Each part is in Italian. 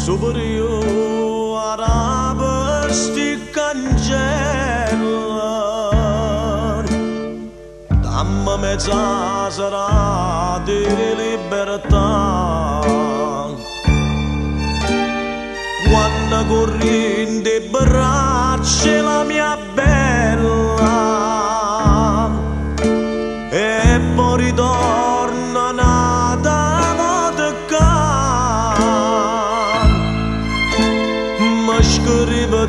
superiore araba sti cancelli dammi mezza sarà di libertà quando corri in de braccia la mia bella e poi ritorna nata vodka mi scrive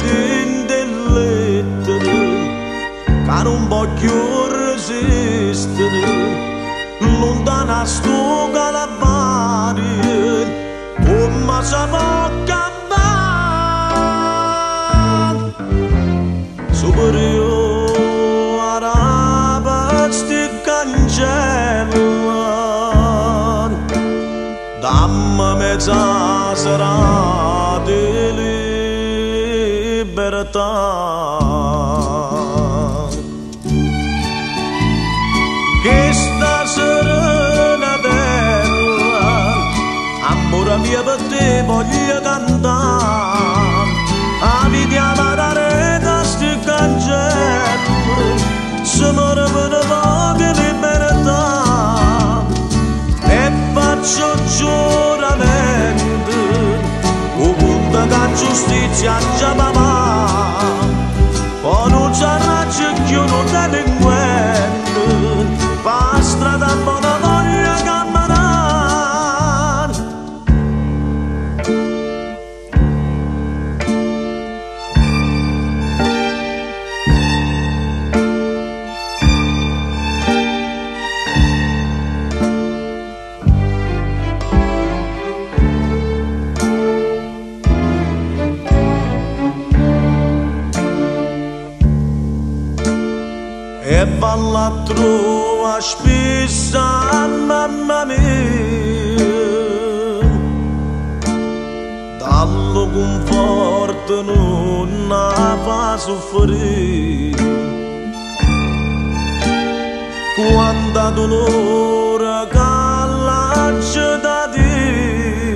in delle lettere che non voglio resistere lontana sto calabari come si può campare superiore araba sti cancelli dammi mezza sarà di libertà. Che sta serenatella, amore mio per te voglio cantare, a vediamo da rete sti cancelli, se muore per poche libertà, e faccio giuramento, ovunque che giustizia già papà, poi non c'è raggio che io non delinquente, pa strada buona voglia camminare. E balla trova spissa mamma mia dallo conforto non la fa soffrire quando dolore callaccia da te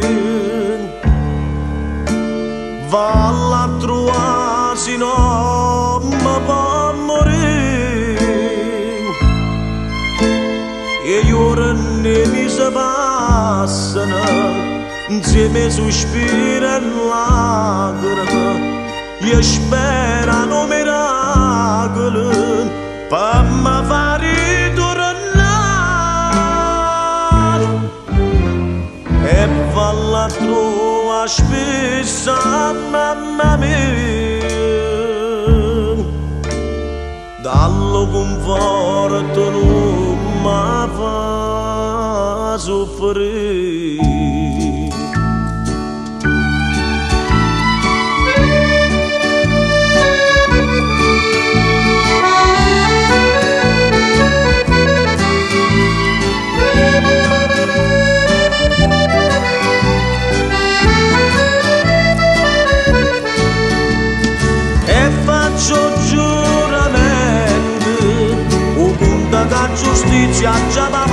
valla trova si non mi può morire e gli ore mi si passano insieme sospiro e lacrime io sperano miracoli per mi fare ritornare e valla trova spessa mamma mia dallo conforto non mi fa soffrire. E faccio giuramento, o punta che giustizia già va